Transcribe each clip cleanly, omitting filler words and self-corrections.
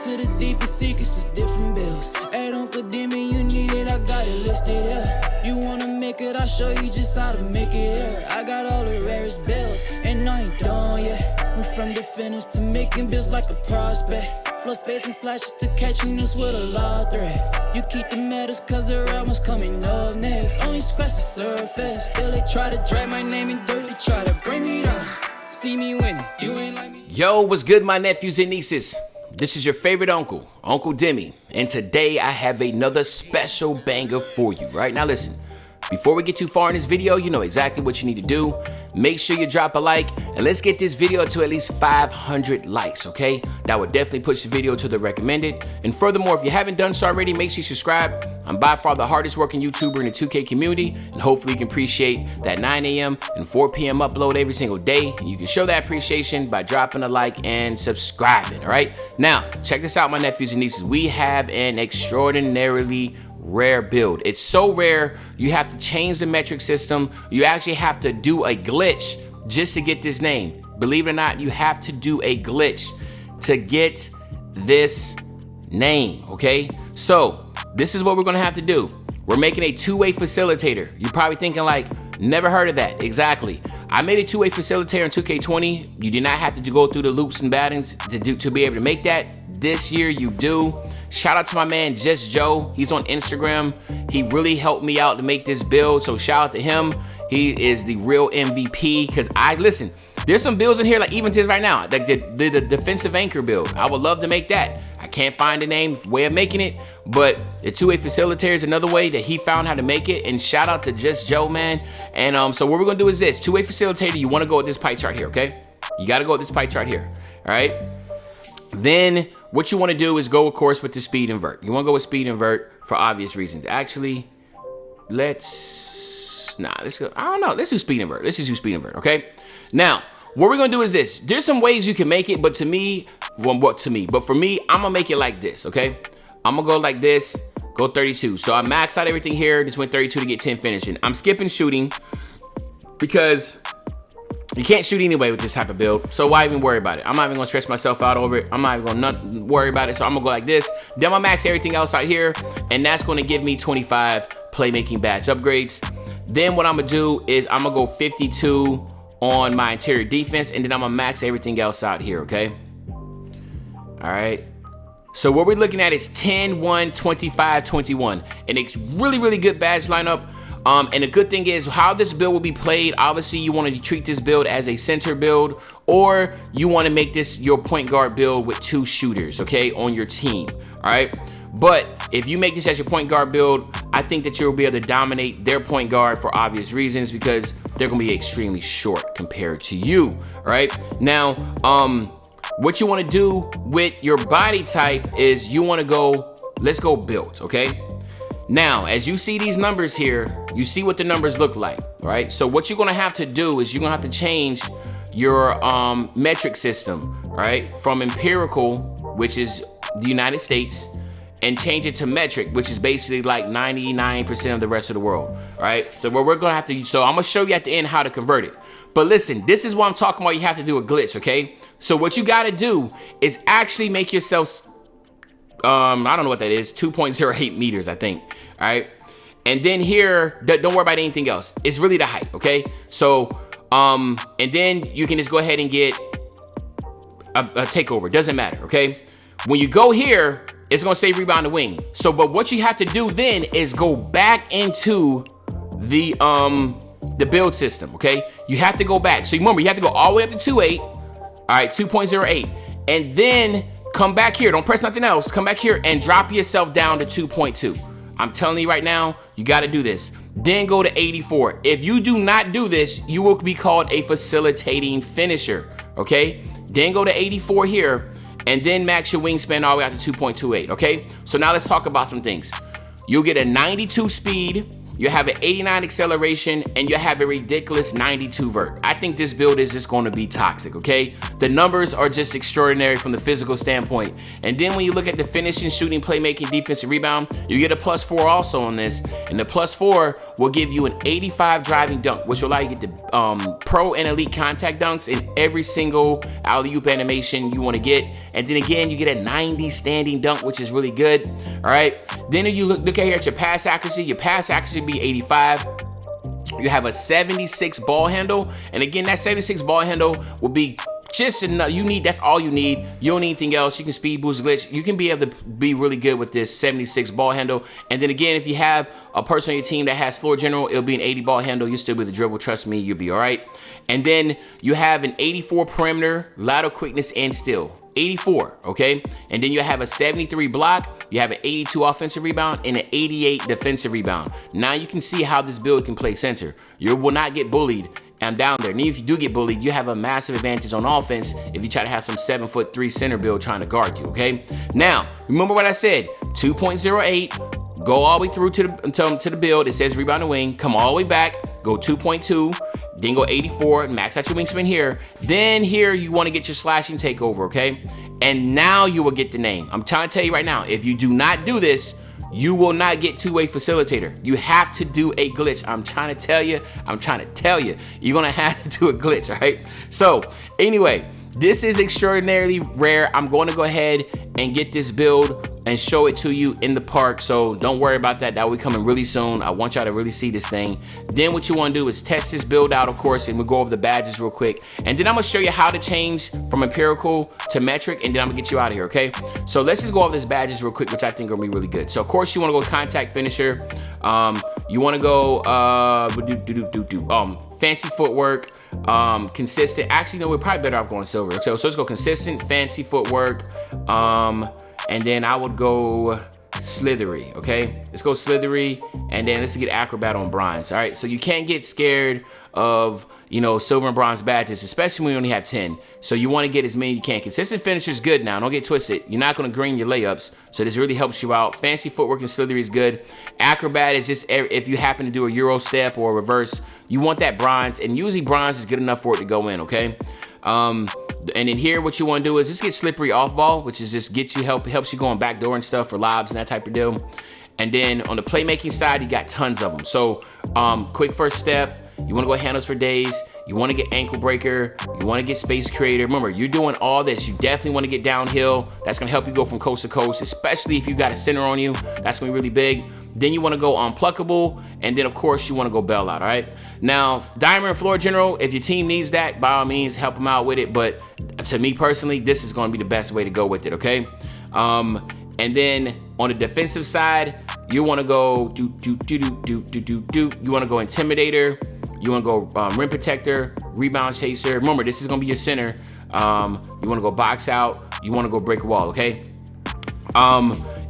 to the deepest secrets of different bills. At Uncle Demi, you need it, I got it listed, yeah. You wanna make it, I'll show you just how to make it, yeah. I got all the rarest bills, and I ain't done yet. Went from the finish to making bills like a prospect. Flow space and slashes to catching us with a lot of threat. You keep the medals cause the real one's coming up next. Only scratch the surface. Still they try to drag my name in dirt. They try to bring me down. See me winning. You ain't like me. Yo, what's good, my nephews and nieces? This is your favorite uncle, Uncle Demi. And today I have another special banger for you. Right now, listen. Before we get too far in this video, you know exactly what you need to do. Make sure you drop a like, and let's get this video to at least 500 likes, okay? That would definitely push the video to the recommended. And furthermore, if you haven't done so already, make sure you subscribe. I'm by far the hardest working YouTuber in the 2K community, and hopefully you can appreciate that 9 a.m. and 4 p.m. upload every single day. And you can show that appreciation by dropping a like and subscribing, all right? Now, check this out, my nephews and nieces. We have an extraordinarily rare build. It's so rare, you have to change the metric system. You actually have to do a glitch just to get this name. Believe it or not, you have to do a glitch to get this name, okay? So this is what we're gonna have to do. We're making a two-way facilitator. You're probably thinking like, never heard of that. Exactly. I made a two-way facilitator in 2K20. You did not have to go through the loops and battings to be able to make that. This year you do. Shout out to my man, Just Joe. He's on Instagram. He really helped me out to make this build, so shout out to him. He is the real MVP, because listen, there's some builds in here, like even to right now, like the defensive anchor build. I would love to make that. I can't find a way of making it, but the two-way facilitator is another way that he found how to make it, and shout out to Just Joe, man. And so what we're gonna do is this, two-way facilitator, you wanna go with this pie chart here, okay? You gotta go with this pie chart here, all right? Then what you want to do is go, of course, with the speed invert. You want to go with speed invert for obvious reasons. Actually, let's go. I don't know. Let's do speed invert. Let's just do speed invert, okay? Now, what we're going to do is this. There's some ways you can make it, but to me, but for me, I'm going to make it like this, okay? I'm going to go like this, go 32. So I maxed out everything here. Just went 32 to get 10 finishing. I'm skipping shooting because you can't shoot anyway with this type of build, so why even worry about it? I'm not even gonna stress myself out over it. I'm not even gonna worry about it, so I'm gonna go like this. Then I'm gonna max everything else out here, and that's gonna give me 25 playmaking badge upgrades. Then what I'm gonna do is I'm gonna go 52 on my interior defense, and then I'm gonna max everything else out here, okay? All right. So what we're looking at is 10, 1, 25, 21, and it's really good badge lineup. And the good thing is how this build will be played. Obviously, you want to treat this build as a center build, or you want to make this your point guard build with 2 shooters, okay, on your team, all right? But if you make this as your point guard build, I think that you'll be able to dominate their point guard for obvious reasons, because they're going to be extremely short compared to you, all right? Now, what you want to do with your body type is you want to go, let's go build, okay? Now, as you see these numbers here, you see what the numbers look like, right? So what you're gonna have to do is you're gonna have to change your metric system, right? From empirical, which is the United States, and change it to metric, which is basically like 99% of the rest of the world, right? So what we're gonna have to, so I'm gonna show you at the end how to convert it. But listen, this is what I'm talking about. You have to do a glitch, okay? So what you gotta do is actually make yourself, I don't know what that is, 2.08 meters, I think, all right? And then here, don't worry about anything else. It's really the height, okay? So, and then you can just go ahead and get a takeover, doesn't matter, okay? When you go here, it's gonna say rebound to wing. So, but what you have to do then is go back into the build system, okay? You have to go back. So remember, you have to go all the way up to 2.8, all right, 2.08, and then come back here, don't press nothing else, come back here and drop yourself down to 2.2. I'm telling you right now, you gotta do this. Then go to 84. If you do not do this, you will be called a facilitating finisher, okay? Then go to 84 here, and then max your wingspan all the way out to 2.28, okay? So now let's talk about some things. You'll get a 92 speed, you have an 89 acceleration, and you have a ridiculous 92 vert. I think this build is just going to be toxic, okay? The numbers are just extraordinary from the physical standpoint. And then when you look at the finishing, shooting, playmaking, defensive rebound, you get a +4 also on this. And the +4 will give you an 85 driving dunk, which will allow you to get the pro and elite contact dunks in every single alley-oop animation you want to get. And then again, you get a 90 standing dunk, which is really good. All right. Then if you look at here at your pass accuracy would be 85. You have a 76 ball handle. And again, that 76 ball handle will be just enough. That's all you need. You don't need anything else. You can speed boost glitch. You can be able to be really good with this 76 ball handle. And then again, if you have a person on your team that has floor general, it'll be an 80 ball handle. You'll still be the dribble. Trust me, you'll be all right. And then you have an 84 perimeter, lateral quickness, and steal. 84, okay? And then you have a 73 block, you have an 82 offensive rebound, and an 88 defensive rebound. Now you can see how this build can play center. You will not get bullied and down there. And even if you do get bullied, you have a massive advantage on offense if you try to have some 7'3" center build trying to guard you, okay? Now, remember what I said, 2.08, go all the way through to the build. It says rebound and wing, come all the way back, go 2.2, then go 84, max out your wingspan here. Then here you want to get your slashing takeover, okay? And now you will get the name. I'm trying to tell you right now, if you do not do this, you will not get two-way facilitator. You have to do a glitch. I'm trying to tell you. You're gonna have to do a glitch, all right? So anyway, this is extraordinarily rare. I'm going to go ahead and get this build and show it to you in the park. So don't worry about that. That will be coming really soon. I want y'all to really see this thing. Then what you want to do is test this build out, of course, and we'll go over the badges real quick. And then I'm going to show you how to change from empirical to metric, and then I'm going to get you out of here, okay? So let's just go over this badges real quick, which I think are going to be really good. So, of course, you want to go contact finisher. You want to go fancy footwork. Consistent. Actually, no, we're probably better off going silver. So let's go consistent, fancy footwork. And then I would go slithery, okay? Let's go slithery, and then let's get acrobat on bronze, all right? So you can't get scared of, silver and bronze badges, especially when you only have 10. So you want to get as many as you can. Consistent finisher is good now. Don't get twisted. You're not going to green your layups, so this really helps you out. Fancy footwork and slithery is good. Acrobat is just if you happen to do a Euro step or a reverse, you want that bronze, and usually bronze is good enough for it to go in, okay? And then here, what you want to do is just get slippery off ball, which is just helps you go on backdoor and stuff for lobs and that type of deal. And then on the playmaking side, you got tons of them. So quick first step, you want to go handles for days. You want to get ankle breaker. You want to get space creator. Remember, you're doing all this. You definitely want to get downhill. That's going to help you go from coast to coast, especially if you got a center on you. That's going to be really big. Then you want to go unpluckable, and then of course you want to go bail out, all right? Now, diamond and floor general, if your team needs that, by all means, help them out with it, but to me personally, this is going to be the best way to go with it, okay? And then on the defensive side, you want to go you want to go intimidator, you want to go rim protector, rebound chaser. Remember, this is going to be your center. You want to go box out, you want to go break a wall, okay?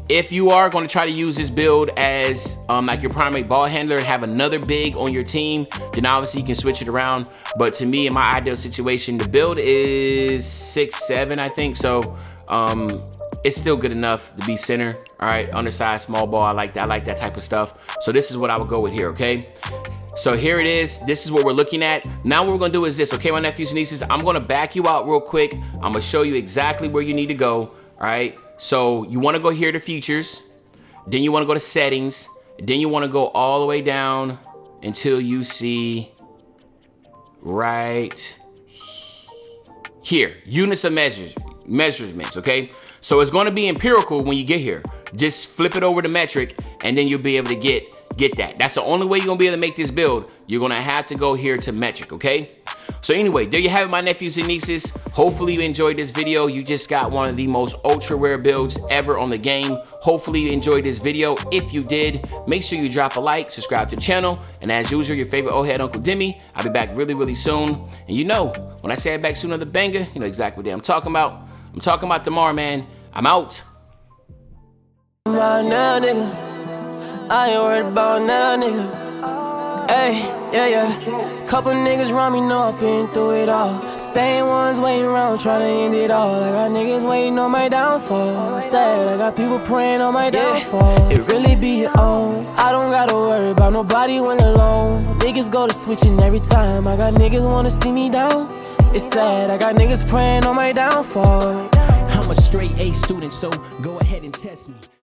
If you are going to try to use this build as like your primary ball handler and have another big on your team, then obviously you can switch it around. But to me, in my ideal situation, the build is 6'7", I think. So it's still good enough to be center. All right, undersized, small ball. I like that type of stuff. So this is what I would go with here, okay? So here it is. This is what we're looking at. Now what we're going to do is this, okay, my nephews and nieces? I'm going to back you out real quick. I'm going to show you exactly where you need to go, all right? So you want to go here to features, then you want to go to settings, then you want to go all the way down until you see right here, units of measurements, okay? So it's going to be empirical when you get here. Just flip it over to metric, and then you'll be able to get that. That's the only way you're going to be able to make this build. You're going to have to go here to metric, okay? So anyway, there you have it, my nephews and nieces. Hopefully you enjoyed this video. You just got one of the most ultra rare builds ever on the game. Hopefully you enjoyed this video. If you did, make sure you drop a like, subscribe to the channel, and as usual, your favorite old head Uncle Demi. I'll be back really, really soon. And when I say I'm back soon on the banger, you know exactly what I'm talking about. I'm talking about tomorrow, man. I'm out. Now, nigga. I ain't worried about now, nigga. Hey, yeah. Couple niggas around me know I've been through it all. Same ones waiting around trying to end it all. I got niggas waiting on my downfall. Sad, I got people praying on my downfall. It really be your own. I don't gotta worry about Found nobody when alone. Niggas go to switching every time. I got niggas wanna see me down. It's sad, I got niggas praying on my downfall. I'm a straight A student, so go ahead and test me.